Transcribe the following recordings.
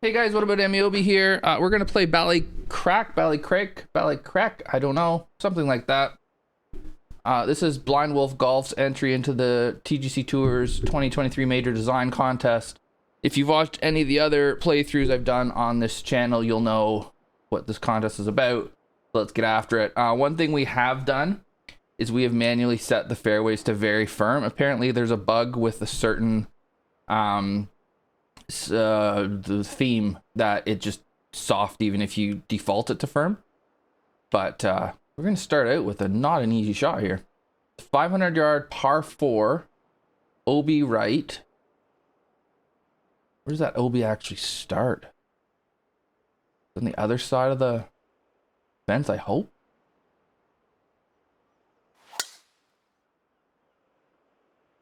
Hey guys, what about Amiobi here? We're gonna play Ballycrack, I don't know, something like that. This is Blind Wolf Golf's entry into the TGC Tours 2023 Major Design Contest. If you've watched any of the other playthroughs I've done on this channel, you'll know what this contest is about. So let's get after it. One thing we have done is we have manually set the fairways to very firm. Apparently there's a bug with a certain the theme that it just soft even if you default it to firm. But we're gonna start out with not an easy shot here. 500 yard par 4, OB right. Where does that OB actually start? On the other side of the fence, I hope.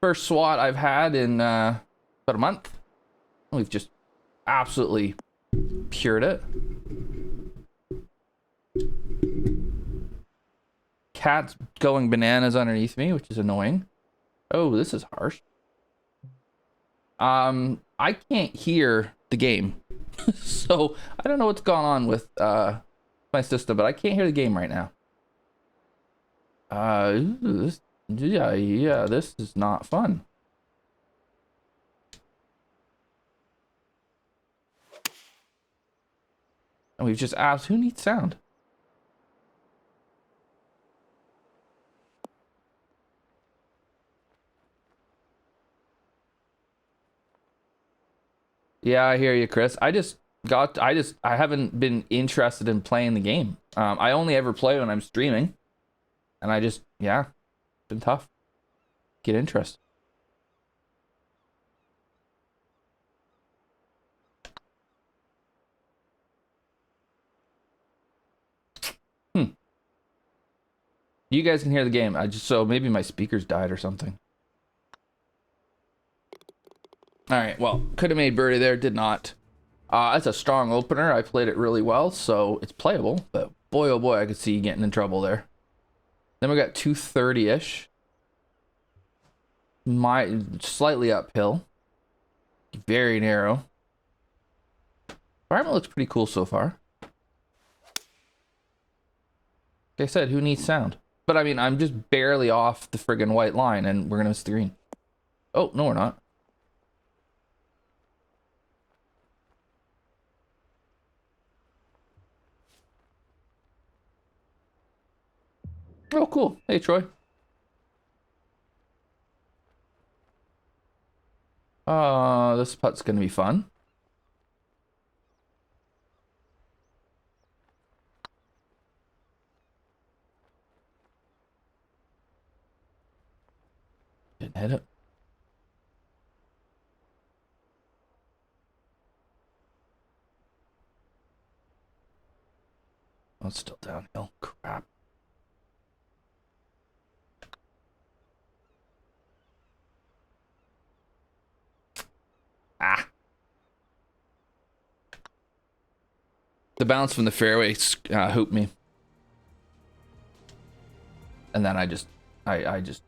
First swat I've had in about a month. We've just absolutely cured it. Cat's going bananas underneath me, which is annoying. Oh, this is harsh. I can't hear the game. So I don't know what's going on with my system, but I can't hear the game right now. This is not fun. And we've just asked, who needs sound? Yeah, I hear you, Chris. I haven't been interested in playing the game. I only ever play when I'm streaming. And yeah, it's been tough. Get interest. You guys can hear the game. So maybe my speakers died or something. All right, well, could have made birdie there, did not. That's a strong opener. I played it really well, so it's playable. But boy, oh boy, I could see you getting in trouble there. Then we got 230-ish. Slightly uphill. Very narrow. Environment looks pretty cool so far. Like I said, who needs sound? But I mean, I'm just barely off the friggin' white line, and we're gonna miss the green. Oh, no, we're not. Oh, cool. Hey, Troy. This putt's gonna be fun. Didn't hit it. Oh, it's still downhill. Crap. Ah. The bounce from the fairway hooped me. And then I just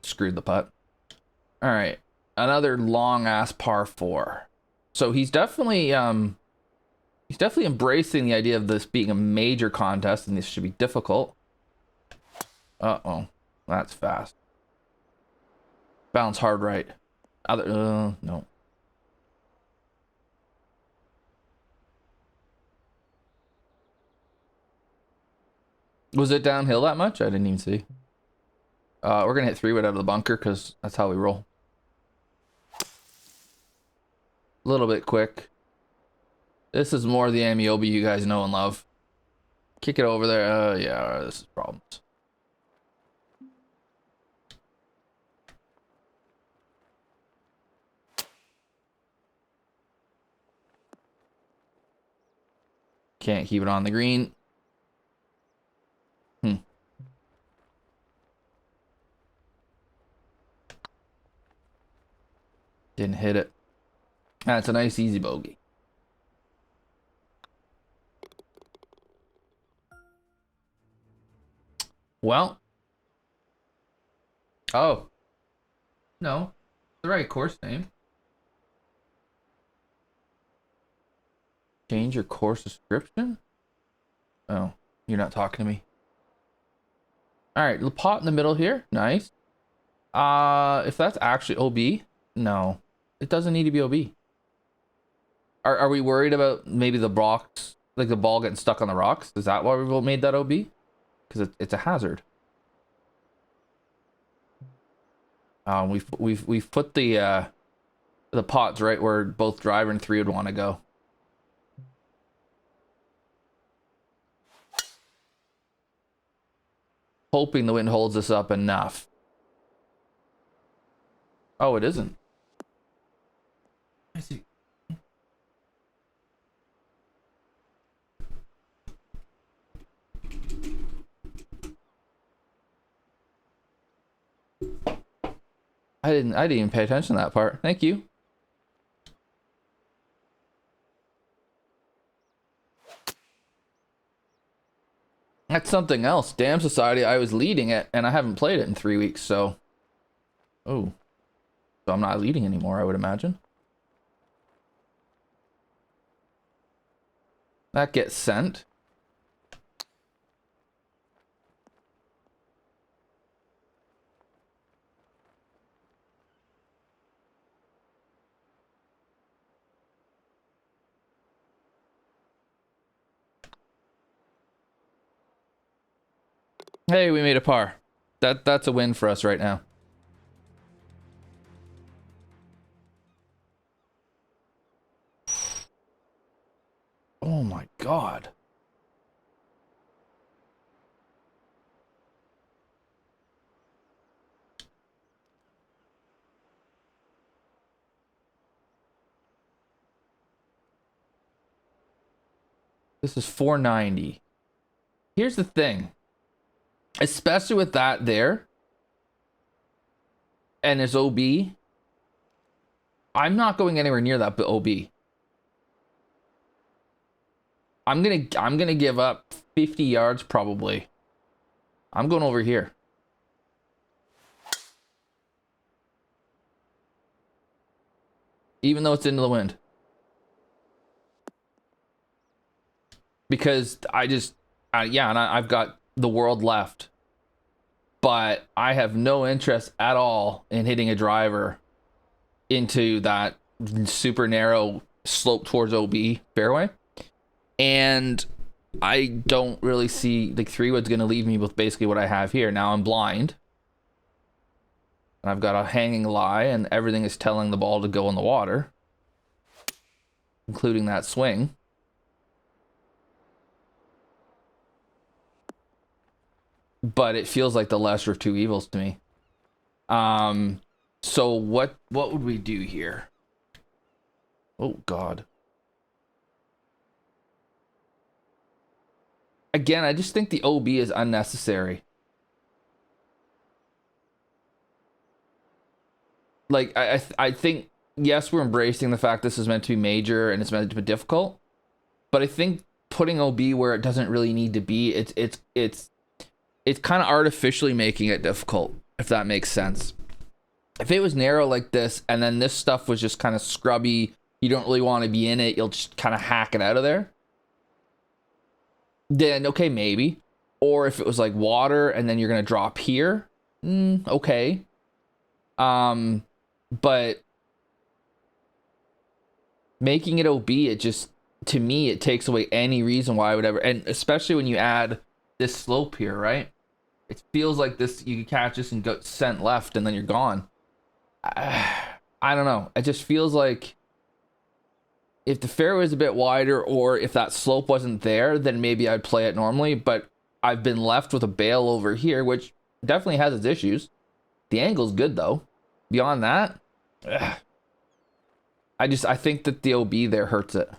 screwed the putt. All right. Another long ass par 4. So he's definitely embracing the idea of this being a major contest and this should be difficult. Uh-oh. That's fast. Bounce hard right. No. Was it downhill that much? I didn't even see. We're gonna hit 3-wood out of the bunker because that's how we roll. A little bit quick. This is more the Amiobi you guys know and love. Kick it over there. Yeah, this is problems. Can't keep it on the green. Didn't hit it. That's a nice easy bogey. Well. Oh. No. The right course name. Change your course description? Oh, you're not talking to me. All right, the pot in the middle here. Nice. If that's actually OB, no, it doesn't need to be OB. Are we worried about maybe the rocks, like the ball getting stuck on the rocks? Is that why we made that OB? Because it's a hazard. We've put the pots right where both driver and 3 would want to go. Hoping the wind holds us up enough. Oh, it isn't. I see. I didn't even pay attention to that part. Thank you. That's something else. Dam Society, I was leading it, and I haven't played it in 3 weeks, so... Oh. So I'm not leading anymore, I would imagine. That gets sent. Hey, we made a par. That's a win for us right now. Oh my god. This is 490. Here's the thing. Especially with that there. And his OB. I'm not going anywhere near that OB. I'm gonna give up 50 yards probably. I'm going over here. Even though it's into the wind. Because I just, yeah, and I've got the world left. But I have no interest at all in hitting a driver into that super narrow slope towards OB fairway. And I don't really see, like, 3-wood's going to leave me with basically what I have here. Now I'm blind. And I've got a hanging lie, and everything is telling the ball to go in the water. Including that swing. But it feels like the lesser of two evils to me. So what would we do here? Oh, God. Again, I just think the OB is unnecessary. Like, I think, yes, we're embracing the fact this is meant to be major and it's meant to be difficult. But I think putting OB where it doesn't really need to be, it's kind of artificially making it difficult, if that makes sense. If it was narrow like this, and then this stuff was just kind of scrubby, you don't really want to be in it, you'll just kind of hack it out of there, then okay, maybe. Or if it was like water, and then you're going to drop here, okay. But making it OB, it just, to me, it takes away any reason why I would ever, and especially when you add this slope here, right? It feels like this, you can catch this and go sent left and then you're gone. I don't know. It just feels like if the fairway was a bit wider or if that slope wasn't there, then maybe I'd play it normally. But I've been left with a bail over here, which definitely has its issues. The angle's good, though. Beyond that, I think that the OB there hurts it.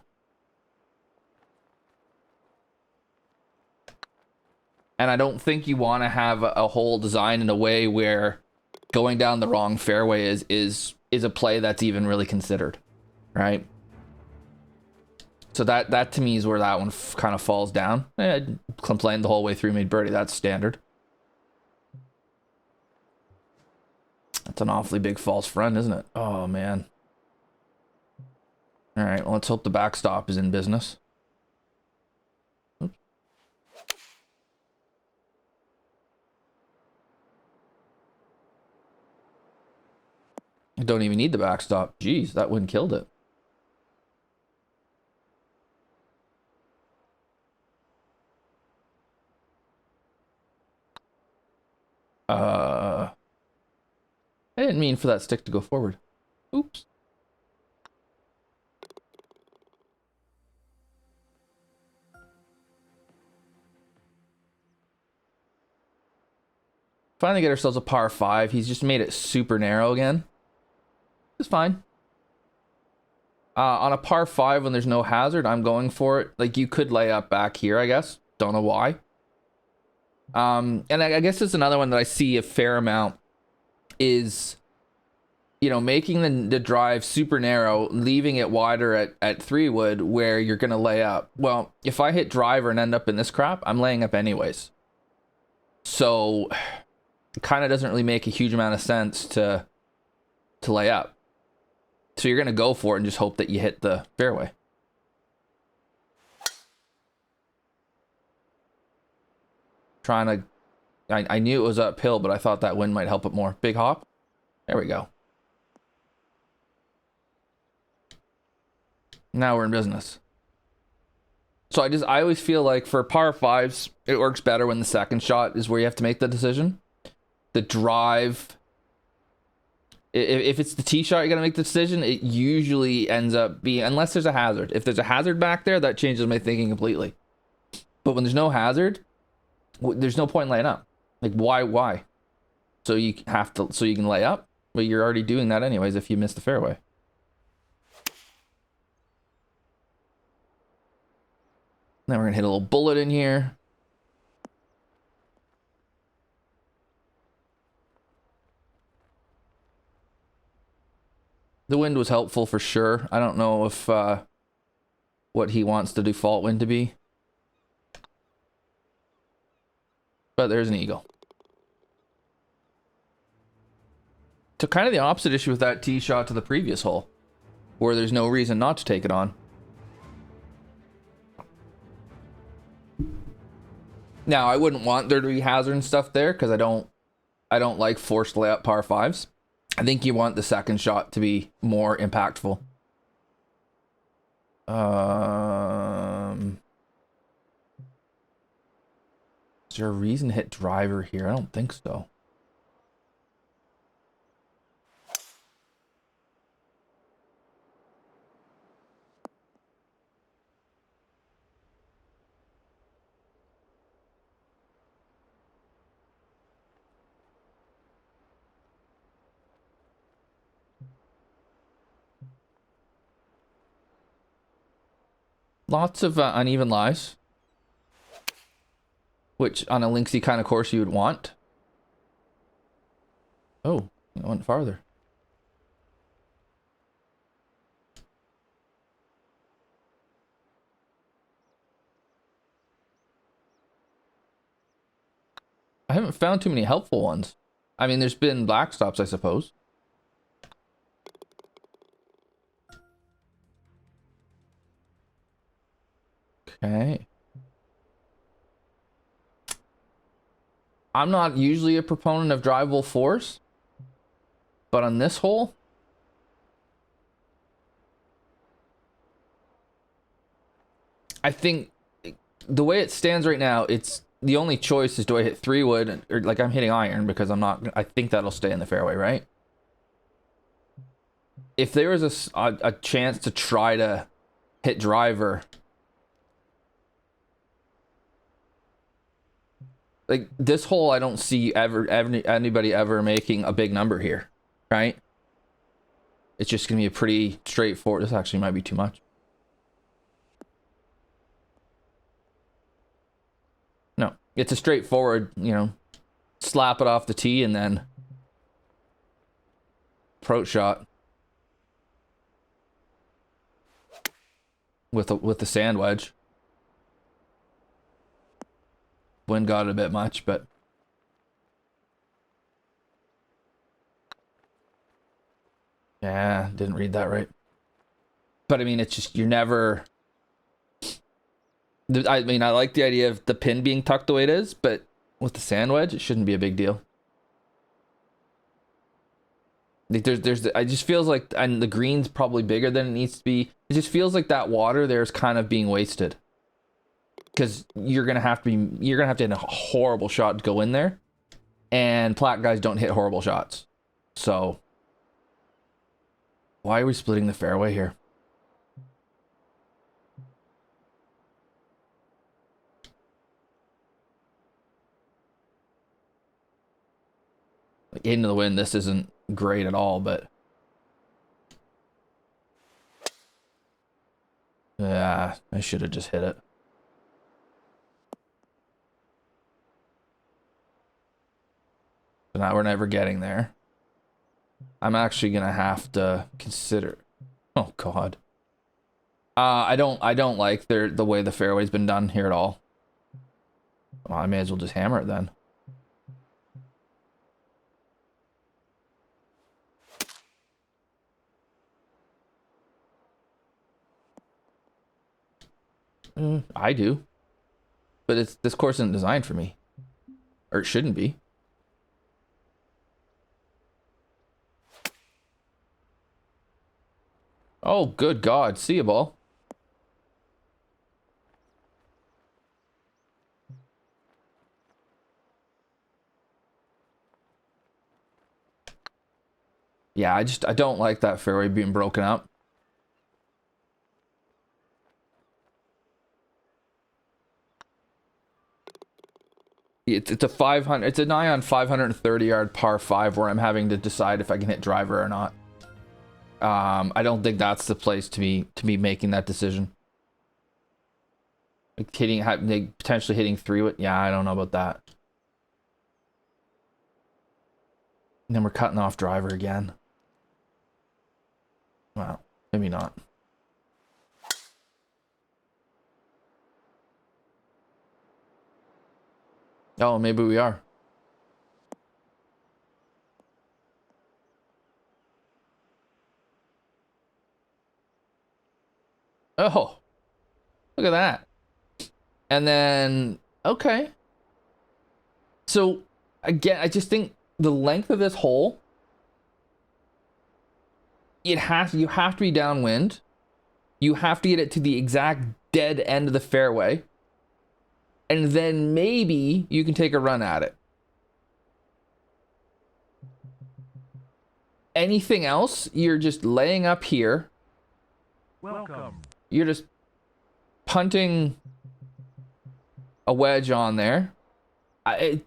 And I don't think you want to have a hole designed in a way where going down the wrong fairway is a play that's even really considered, right? So that to me is where that one kind of falls down. Complained the whole way through, made birdie. That's standard. That's an awfully big false front, isn't it? Oh, man. All right, well, let's hope the backstop is in business. Oops. I don't even need the backstop. Jeez, that wind killed it. I didn't mean for that stick to go forward. Oops. Finally get ourselves a par 5. He's just made it super narrow again. It's fine. On a par 5 when there's no hazard, I'm going for it. Like, you could lay up back here, I guess. Don't know why. And I guess it's another one that I see a fair amount is, you know, making the drive super narrow, leaving it wider at 3-wood where you're going to lay up. Well, if I hit driver and end up in this crap, I'm laying up anyways. So it kind of doesn't really make a huge amount of sense to lay up. So you're going to go for it and just hope that you hit the fairway. Trying to... I knew it was uphill, but I thought that wind might help it more. Big hop. There we go. Now we're in business. So I always feel like for par 5s, it works better when the second shot is where you have to make the decision. The drive... If it's the tee shot, you got to make the decision. It usually ends up being, unless there's a hazard. If there's a hazard back there, that changes my thinking completely. But when there's no hazard, there's no point in laying up. Like, why? So you have to, so you can lay up, but you're already doing that anyways if you miss the fairway. Now we're gonna hit a little bullet in here. The wind was helpful for sure. I don't know if what he wants the default wind to be. But there's an eagle. So kind of the opposite issue with that tee shot to the previous hole, where there's no reason not to take it on. Now, I wouldn't want there to be hazard and stuff there because I don't like forced layup par 5s. I think you want the second shot to be more impactful. Is there a reason to hit driver here? I don't think so. Lots of uneven lies, which on a linksy kind of course you would want. Oh, it went farther. I haven't found too many helpful ones. I mean, there's been backstops, I suppose. Okay. I'm not usually a proponent of drivable force, but on this hole, I think the way it stands right now, it's the only choice is do I hit 3-wood or like I'm hitting iron because I think that'll stay in the fairway, right? If there was a chance to try to hit driver, like this hole, I don't see anybody ever making a big number here, right? It's just gonna be a pretty straightforward. This actually might be too much. No, it's a straightforward, you know, slap it off the tee and then approach shot with the sand wedge. Wind got it a bit much, but yeah, didn't read that right. But I mean, it's just, you're never... I mean, I like the idea of the pin being tucked the way it is, but with the sand wedge, it shouldn't be a big deal. Like I just feels like, and the green's probably bigger than it needs to be. It just feels like that water there's kind of being wasted. Because you're gonna have to hit a horrible shot to go in there, and plat guys don't hit horrible shots. So why are we splitting the fairway here? Like, into the wind, this isn't great at all, but yeah, I should have just hit it. But now we're never getting there. I'm actually gonna have to consider. Oh God. I don't like the way the fairway's been done here at all. Well, I may as well just hammer it then. I do, but this course isn't designed for me, or it shouldn't be. Oh, good God! See you, ball. Yeah, I don't like that fairway being broken up. It's a 500. It's a nigh on 530-yard par 5 where I'm having to decide if I can hit driver or not. I don't think that's the place to be making that decision. Like potentially hitting 3 with, yeah, I don't know about that. And then we're cutting off driver again. Well, maybe not. Oh, maybe we are. Oh, look at that. And then, okay. So, again, I just think the length of this hole, you have to be downwind. You have to get it to the exact dead end of the fairway. And then maybe you can take a run at it. Anything else, you're just laying up here. Welcome. You're just punting a wedge on there. And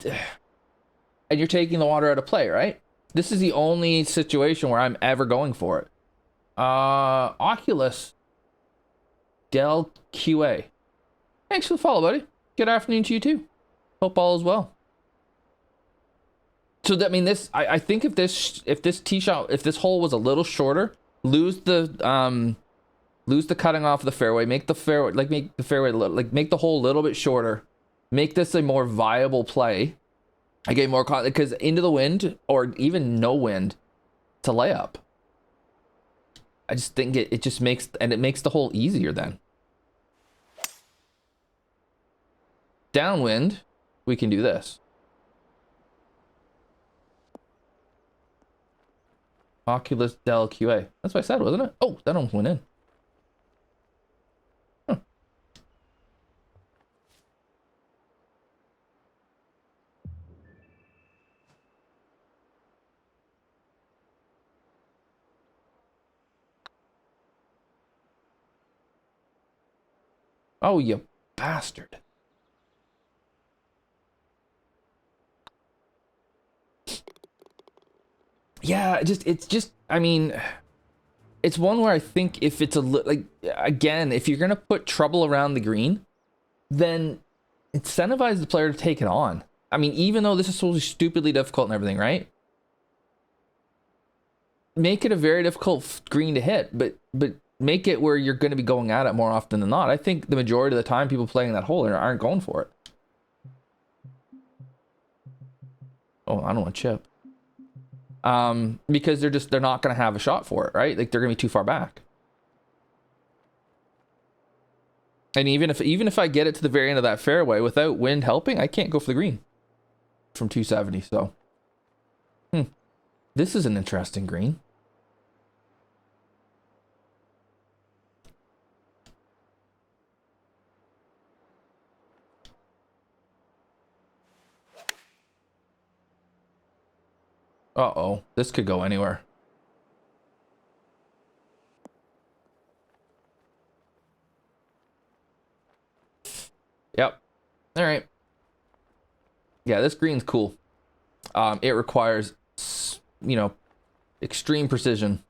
you're taking the water out of play, right? This is the only situation where I'm ever going for it. Oculus Del QA. Thanks for the follow, buddy. Good afternoon to you too. Hope all is well. So that, I mean, I think if this tee shot, if this hole was a little shorter, lose the cutting off of the fairway, make the hole a little bit shorter, make this a more viable play. I get more because into the wind or even no wind, it's a layup. I just think it just makes the hole easier then. Downwind, we can do this. Oculus Del QA. That's what I said, wasn't it? Oh, that almost went in. Huh. Oh, you bastard. Yeah, it's just, I mean, it's one where I think if it's like, again, if you're going to put trouble around the green, then incentivize the player to take it on. I mean, even though this is so stupidly difficult and everything, right? Make it a very difficult green to hit, but make it where you're going to be going at it more often than not. I think the majority of the time people playing that hole aren't going for it. Oh, I don't want to chip. Because they're not going to have a shot for it, right? Like, they're going to be too far back. And even if I get it to the very end of that fairway without wind helping, I can't go for the green from 270. So, this is an interesting green. Uh-oh, this could go anywhere. Yep. All right. Yeah, this green's cool. It requires, you know, extreme precision.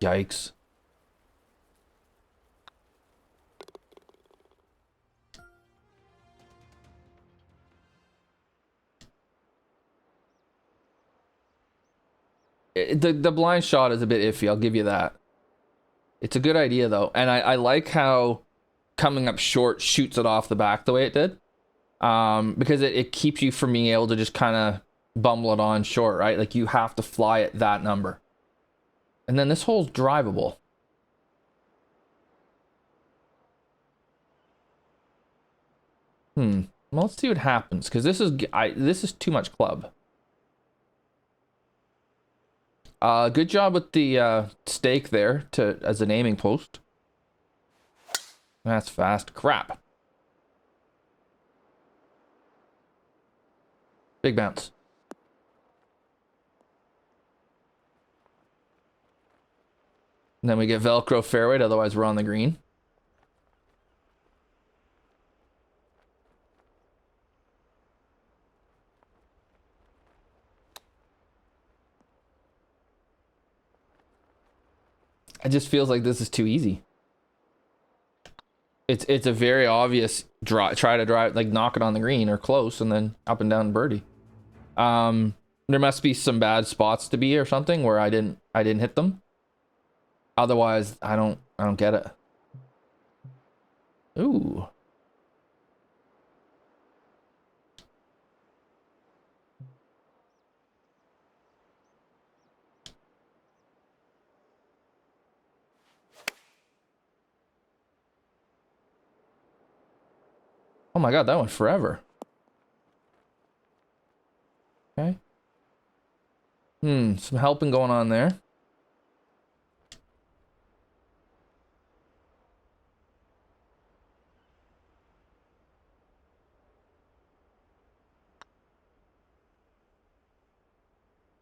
Yikes. The blind shot is a bit iffy, I'll give you that. It's a good idea though, and I like how coming up short shoots it off the back the way it did, because it keeps you from being able to just kind of bumble it on short, right? Like you have to fly at that number, and then this hole's drivable. Well, let's see what happens, because this is too much club. Good job with the stake there as an aiming post. That's fast. Crap. Big bounce. And then we get Velcro fairway, otherwise we're on the green. It just feels like this is too easy. It's a very obvious try to drive, like knock it on the green or close and then up and down birdie. There must be some bad spots to be or something where I didn't hit them. Otherwise, I don't get it. Ooh. Oh my god, that went forever. Okay. Some helping going on there.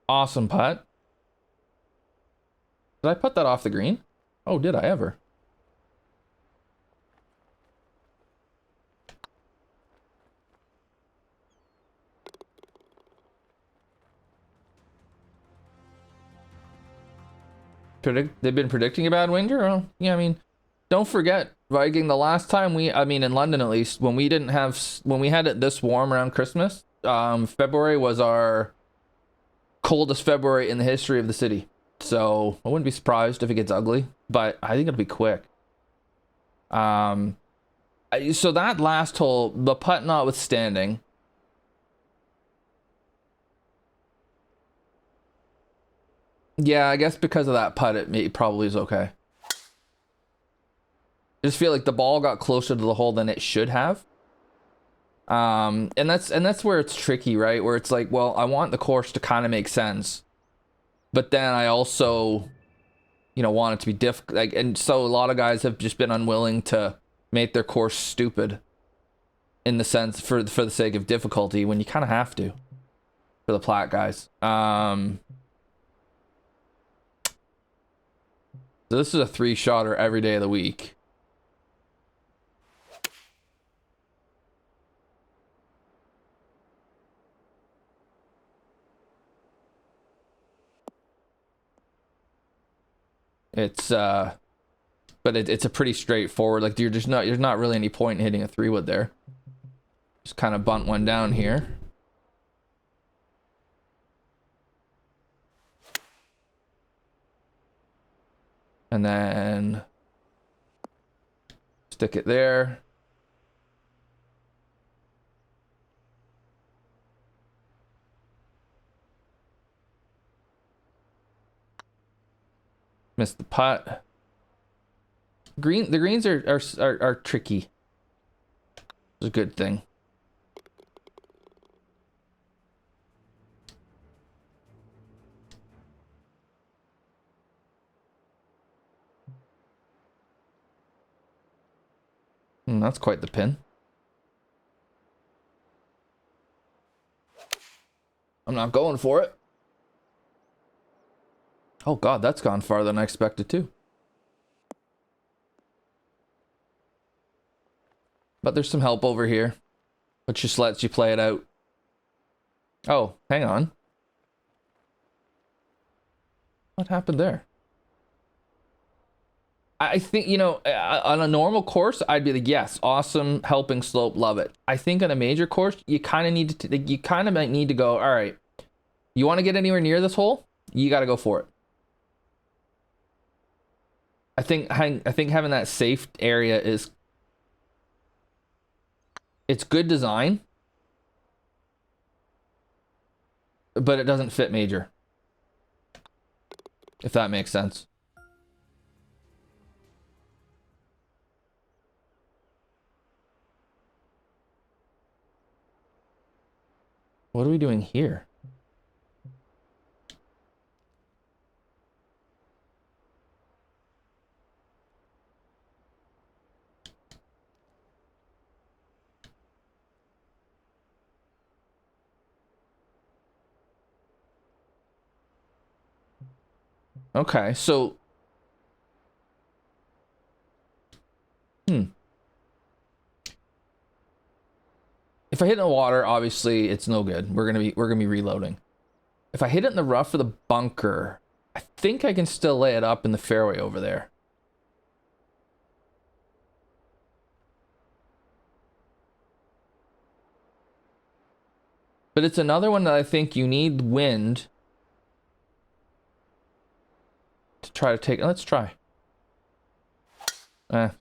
Awesome putt. Did I put that off the green? Oh, did I ever? They've been predicting a bad winter? Oh, yeah, I mean, don't forget, Viking, the last time in London at least, when we had it this warm around Christmas, February was our coldest February in the history of the city. So I wouldn't be surprised if it gets ugly, but I think it'll be quick. So that last hole, the putt notwithstanding, yeah, I guess because of that putt, it probably is okay. I just feel like the ball got closer to the hole than it should have. And that's where it's tricky, right? Where it's like, well, I want the course to kind of make sense, but then I also, want it to be difficult. Like, and so a lot of guys have just been unwilling to make their course stupid, in the sense for the sake of difficulty, when you kind of have to for the Platte guys. So this is a 3-shotter every day of the week. But it's a pretty straightforward, like there's not really any point in hitting a 3-wood there. Just kind of bunt one down here. And then stick it there. Missed the putt. The greens are tricky. It's a good thing. That's quite the pin. I'm not going for it. Oh god, that's gone farther than I expected too. But there's some help over here, which just lets you play it out. Oh, hang on. What happened there? I think, you know, on a normal course, I'd be like, yes, awesome, helping slope, love it. I think on a major course, you kind of need to, you kind of might need to go, all right, you want to get anywhere near this hole? You got to go for it. I think having that safe area is, it's good design, but it doesn't fit major. If that makes sense. What are we doing here? Okay, so if I hit in the water, obviously it's no good. We're gonna be reloading. If I hit it in the rough for the bunker, I think I can still lay it up in the fairway over there. But it's another one that I think you need wind to try to take. Let's try.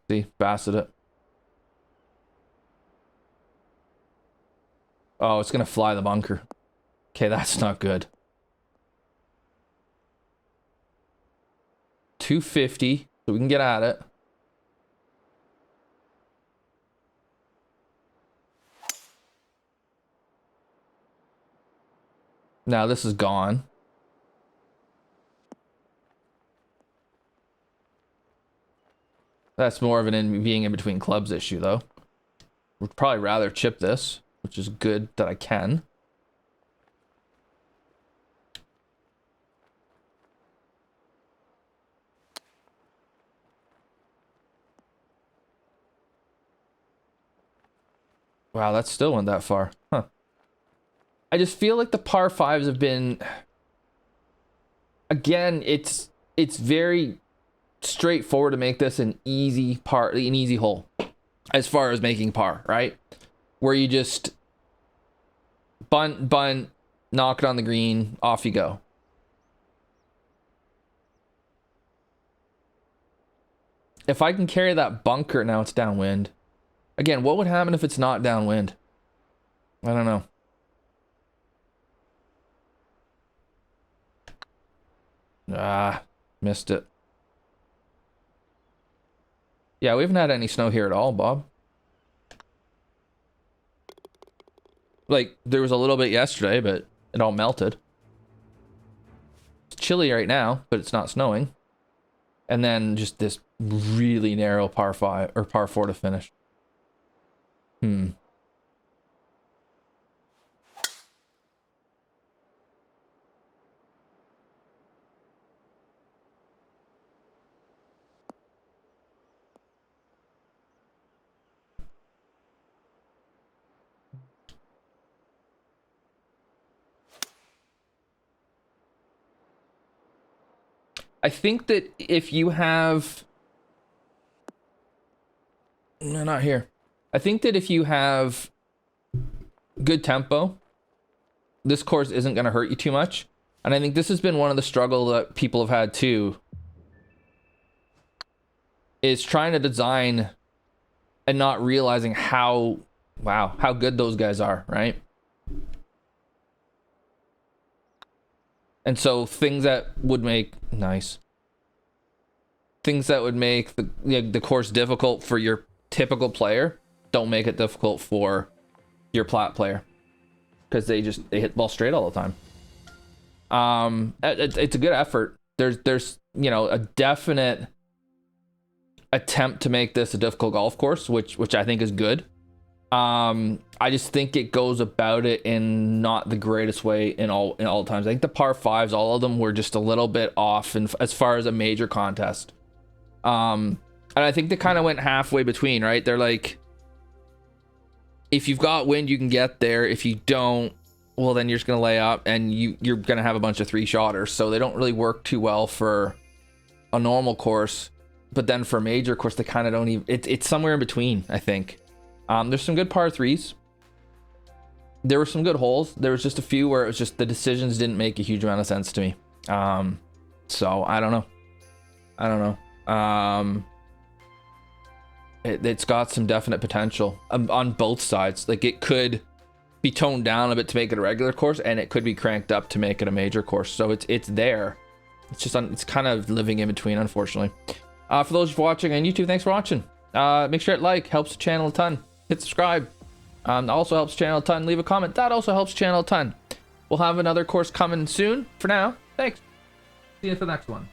See, Bassett it. Oh, it's gonna fly the bunker. Okay, that's not good. 250, so we can get at it. Now this is gone. That's more of an being in between clubs issue, though. Would probably rather chip this, which is good that I can. Wow, that still went that far. Huh. I just feel like the par fives have been... Again, it's very straightforward to make this an easy hole. As far as making par, right? Where you just bunt, knock it on the green, off you go. If I can carry that bunker, now it's downwind. Again, what would happen if it's not downwind? I don't know. Ah, missed it. Yeah, we haven't had any snow here at all, Bob. Like, there was a little bit yesterday, but it all melted. It's chilly right now, but it's not snowing. And then just this really narrow par 5 or par 4 to finish. I think that if you have... No, not here. I think that if you have good tempo, this course isn't going to hurt you too much. And I think this has been one of the struggles that people have had too. Is trying to design and not realizing how good those guys are, right? And so things that would make... Nice. things that would make the course difficult for your typical player don't make it difficult for your plat player, because they hit the ball straight all the time. It's a good effort. There's a definite attempt to make this a difficult golf course, which I think is good. I just think it goes about it in not the greatest way in all times. I think the par fives, all of them were just a little bit off as far as a major contest. And I think they kind of went halfway between, right? They're like, if you've got wind, you can get there. If you don't, well, then you're just gonna lay up, and you're gonna have a bunch of 3-shotters. So they don't really work too well for a normal course. But then for a major course, they kind of don't even. It's somewhere in between, I think. There's some good par threes. There were some good holes. There was just a few where it was just the decisions didn't make a huge amount of sense to me. So I don't know. It's got some definite potential on both sides. Like, it could be toned down a bit to make it a regular course, and it could be cranked up to make it a major course. So it's there. It's just it's kind of living in between, unfortunately. For those watching on YouTube, thanks for watching. Make sure to like, helps the channel a ton. Hit subscribe. Also helps the channel a ton. Leave a comment. That also helps the channel a ton. We'll have another course coming soon. For now, thanks. See you for the next one.